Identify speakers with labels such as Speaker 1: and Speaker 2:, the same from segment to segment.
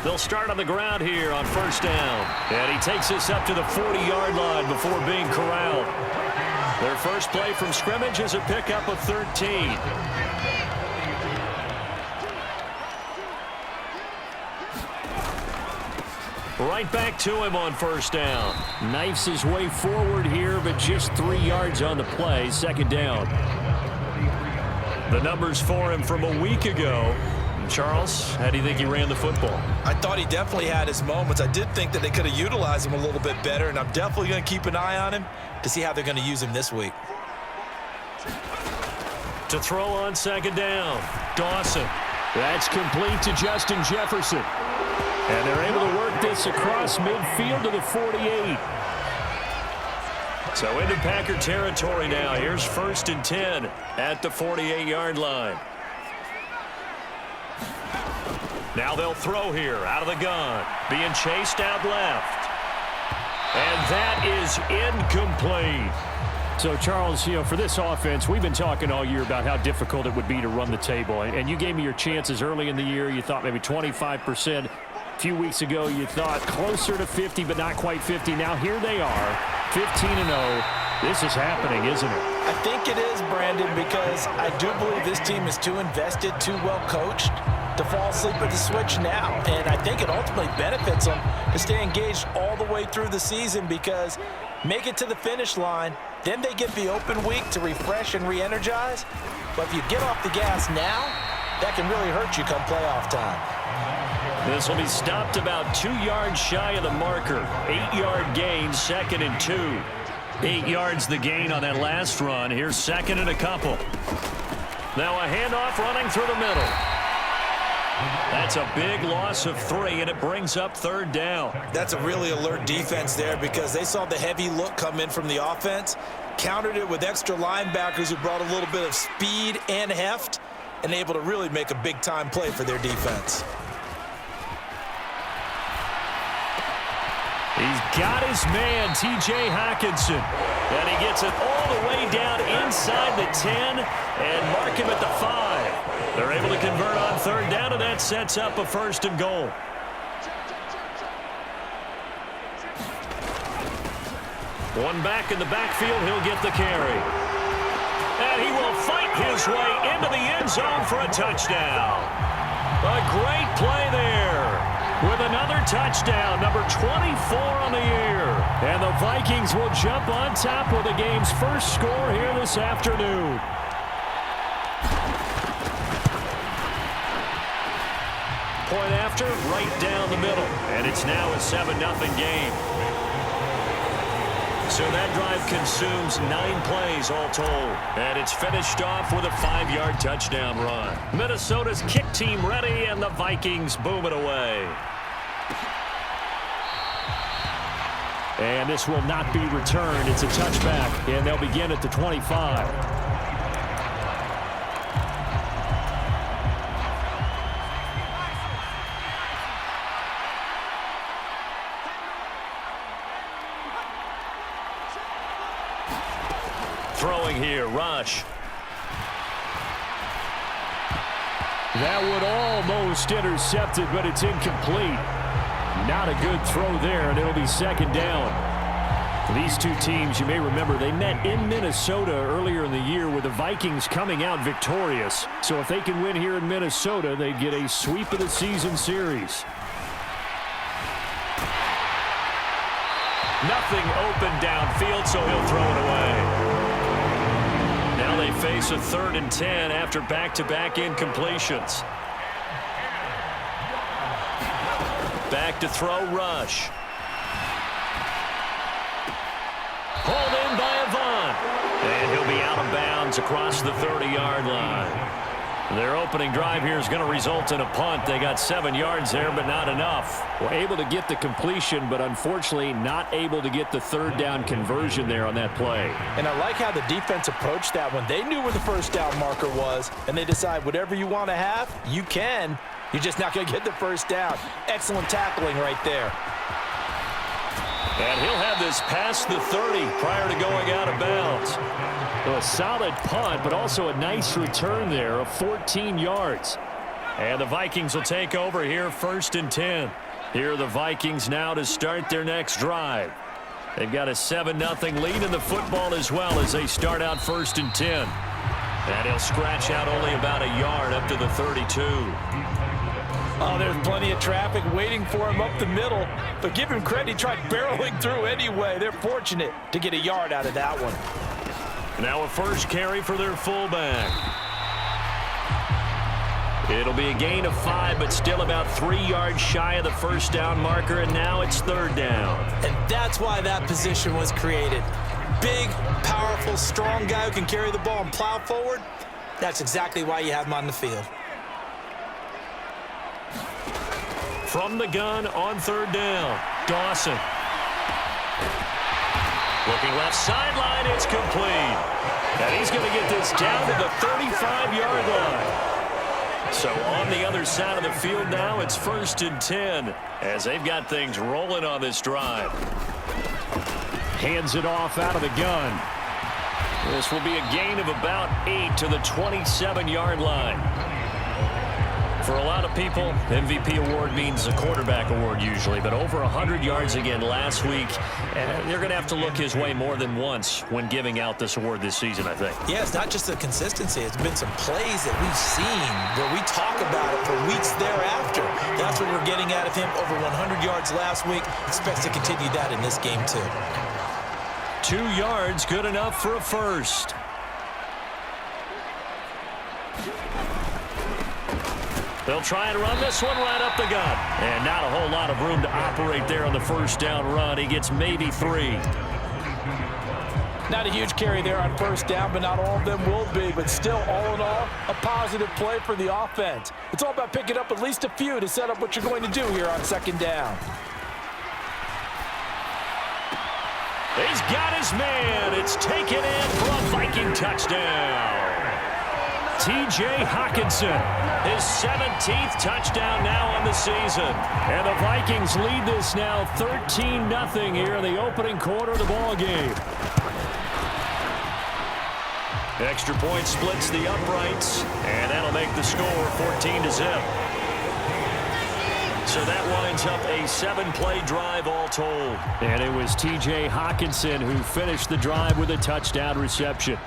Speaker 1: They'll start on the ground here on first down. And he takes us up to the 40-yard line before being corralled. Their first play from scrimmage is a pickup of 13. Right back to him on first down. Knifes his way forward here, but just 3 yards on the play. Second down. The numbers for him from a week ago. Charles, how do you think he ran the football?
Speaker 2: I thought he definitely had his moments. I did think that they could have utilized him a little bit better, and I'm definitely going to keep an eye on him to see how they're going to use him this week.
Speaker 1: To throw on second down, Dawson. That's complete to Justin Jefferson. And they're able to work this across midfield to the 48. So into Packer territory now. Here's first and 10 at the 48-yard line. Now they'll throw here out of the gun. Being chased out left. And that is incomplete. So, Charles, for this offense, we've been talking all year about how difficult it would be to run the table. And you gave me your chances early in the year. You thought maybe 25%. A few weeks ago, you thought closer to 50, but not quite 50. Now here they are, 15-0. This is happening, isn't it?
Speaker 2: I think it is, Brandon, because I do believe this team is too invested, too well coached to fall asleep at the switch now. And I think it ultimately benefits them to stay engaged all the way through the season because make it to the finish line, then they get the open week to refresh and re-energize. But if you get off the gas now, that can really hurt you come playoff time.
Speaker 1: This will be stopped about 2 yards shy of the marker. 8-yard gain, second and 2. 8 yards the gain on that last run. Here's second and a couple. Now a handoff running through the middle. That's a big loss of 3, and it brings up third down.
Speaker 2: That's a really alert defense there because they saw the heavy look come in from the offense, countered it with extra linebackers who brought a little bit of speed and heft, and able to really make a big-time play for their defense.
Speaker 1: He's got his man, T.J. Hockenson. And he gets it all the way down inside the 10 and mark him at the 5. They're able to convert on third down, and that sets up a first and goal. One back in the backfield, he'll get the carry. And he will fight his way into the end zone for a touchdown. A great play there. With another touchdown, number 24 on the year. And the Vikings will jump on top with the game's first score here this afternoon. Point after, right down the middle. And it's now a 7-0 game. So that drive consumes 9 plays all told. And it's finished off with a 5-yard touchdown run. Minnesota's kick team ready, and the Vikings boom it away. And this will not be returned. It's a touchback, and they'll begin at the 25. Throwing here, Rush. That would almost intercepted, but it's incomplete. Not a good throw there, and it'll be second down. These two teams, you may remember, they met in Minnesota earlier in the year with the Vikings coming out victorious. So if they can win here in Minnesota, they get a sweep of the season series. Nothing open downfield, so he'll throw it away. Now they face a 3rd and 10 after back-to-back incompletions. Back to throw, Rush. Pulled in by Avant. And he'll be out of bounds across the 30-yard line. Their opening drive here is going to result in a punt. They got 7 yards there, but not enough. Were able to get the completion, but unfortunately not able to get the third down conversion there on that play.
Speaker 2: And I like how the defense approached that one. They knew where the first down marker was, and they decide whatever you want to have, you can. You're just not going to get the first down. Excellent tackling right there.
Speaker 1: And he'll have this past the 30 prior to going out of bounds. So a solid punt, but also a nice return there of 14 yards. And the Vikings will take over here, 1st and 10. Here are the Vikings now to start their next drive. They've got a 7-0 lead in the football as well as they start out 1st and 10. And he'll scratch out only about a yard up to the 32.
Speaker 2: Oh, there's plenty of traffic waiting for him up the middle. But give him credit, he tried barreling through anyway. They're fortunate to get a yard out of that one.
Speaker 1: Now a first carry for their fullback. It'll be a gain of 5, but still about 3 yards shy of the first down marker, and now it's 3rd down.
Speaker 2: And that's why that position was created. Big, powerful, strong guy who can carry the ball and plow forward. That's exactly why you have him on the field.
Speaker 1: From the gun on 3rd down, Dawson. Looking left sideline, it's complete. And he's going to get this down to the 35-yard line. So on the other side of the field now, it's 1st and 10 as they've got things rolling on this drive.
Speaker 3: Hands it off out of the gun.
Speaker 1: This will be a gain of about 8 to the 27-yard line. For a lot of people, MVP award means a quarterback award usually, but over 100 yards again last week, and they're going to have to look his way more than once when giving out this award this season, I think.
Speaker 2: Yeah, it's not just the consistency. It's been some plays that we've seen where we talk about it for weeks thereafter. That's what we're getting out of him. Over 100 yards last week. Expects to continue that in this game, too.
Speaker 1: 2 yards, good enough for a first. They'll try and run this one right up the gut. And not a whole lot of room to operate there on the first down run. He gets maybe 3.
Speaker 2: Not a huge carry there on first down, but not all of them will be. But still, all in all, a positive play for the offense. It's all about picking up at least a few to set up what you're going to do here on 2nd down.
Speaker 1: He's got his man. It's taken in for a Viking touchdown. T.J. Hockenson, his 17th touchdown now on the season. And the Vikings lead this now 13-0 here in the opening quarter of the ball game. Extra point splits the uprights, and that'll make the score 14-0. So that winds up a 7-play drive all told.
Speaker 3: And it was T.J. Hockenson who finished the drive with a touchdown reception.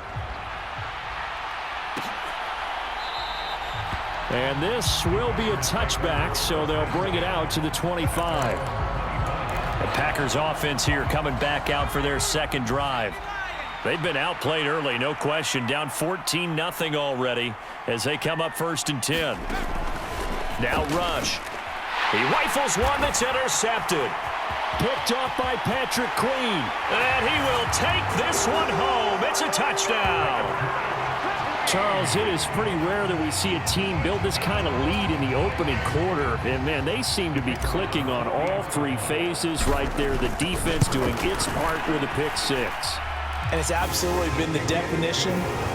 Speaker 3: And this will be a touchback, so they'll bring it out to the 25. The Packers offense here coming back out for their 2nd drive. They've been outplayed early, no question, down 14-0 already as they come up 1st and 10. Now Rush. He rifles one that's intercepted. Picked off by Patrick Queen.
Speaker 1: And he will take this one home. It's a touchdown.
Speaker 3: Charles, it is pretty rare that we see a team build this kind of lead in the opening quarter. And, man, they seem to be clicking on all 3 phases right there. The defense doing its part with a pick 6.
Speaker 2: And it's absolutely been the definition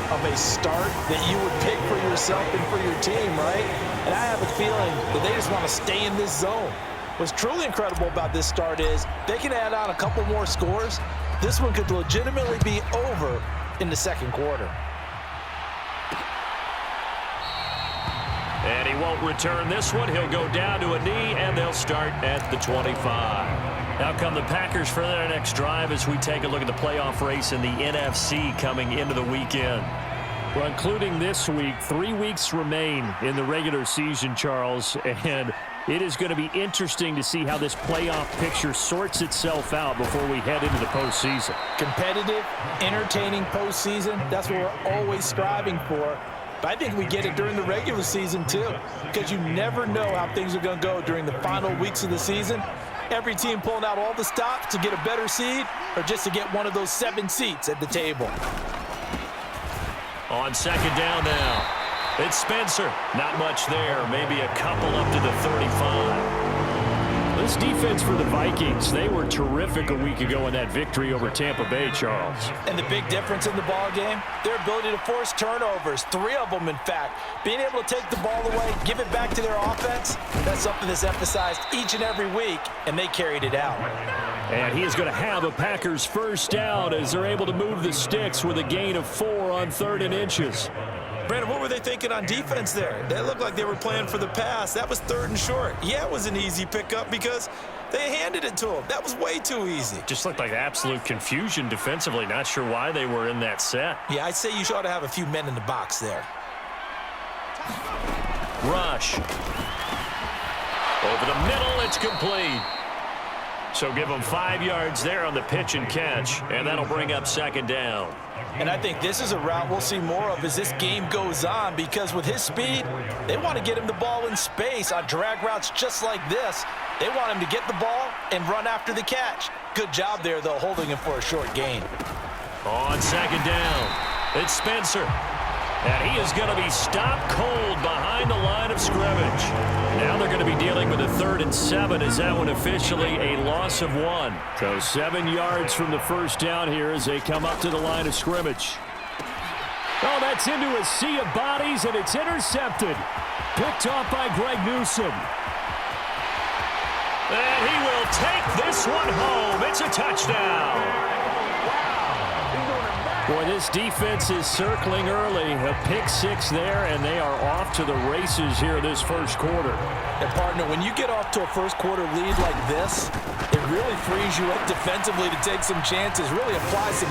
Speaker 2: of a start that you would pick for yourself and for your team, right? And I have a feeling that they just want to stay in this zone. What's truly incredible about this start is they can add on a couple more scores. This one could legitimately be over in the 2nd quarter.
Speaker 1: And he won't return this one. He'll go down to a knee, and they'll start at the 25. Now come the Packers for their next drive as we take a look at the playoff race in the NFC coming into the weekend.
Speaker 3: Well, including this week, 3 weeks remain in the regular season, Charles, and it is going to be interesting to see how this playoff picture sorts itself out before we head into the postseason.
Speaker 2: Competitive, entertaining postseason, that's what we're always striving for. But I think we get it during the regular season, too, because you never know how things are going to go during the final weeks of the season. Every team pulling out all the stops to get a better seed or just to get one of those 7 seats at the table.
Speaker 1: On 2nd down now, it's Spencer. Not much there, maybe a couple up to the 35.
Speaker 3: This defense for the Vikings, they were terrific a week ago in that victory over Tampa Bay, Charles.
Speaker 2: And the big difference in the ball game, their ability to force turnovers, 3 of them, in fact. Being able to take the ball away, give it back to their offense, that's something that's emphasized each and every week, and they carried it out.
Speaker 3: And he is going to have a Packers first down as they're able to move the sticks with a gain of 4 on 3rd and inches.
Speaker 2: Brandon, what were they thinking on defense there? They looked like they were playing for the pass. That was 3rd and short. Yeah, it was an easy pickup because they handed it to him. That was way too easy.
Speaker 3: Just looked like absolute confusion defensively. Not sure why they were in that set.
Speaker 2: Yeah, I'd say you ought to have a few men in the box there.
Speaker 3: Rush. Over the middle, it's complete. So give them 5 yards there on the pitch and catch, and that'll bring up 2nd down.
Speaker 2: And I think this is a route we'll see more of as this game goes on, because with his speed, they want to get him the ball in space on drag routes just like this. They want him to get the ball and run after the catch. Good job there, though, holding him for a short gain.
Speaker 3: On 2nd down, it's Spencer. And he is going to be stopped cold behind the line of scrimmage. Now they're going to be dealing with a 3rd and 7 as that one officially a loss of 1. So 7 yards from the first down here as they come up to the line of scrimmage. Oh, that's into a sea of bodies, and it's intercepted. Picked off by Greg Newsome. And he will take this one home. It's a touchdown. Boy, this defense is circling early. A pick 6 there, and they are off to the races here this first quarter.
Speaker 2: And, partner, when you get off to a first-quarter lead like this, it really frees you up defensively to take some chances, really apply some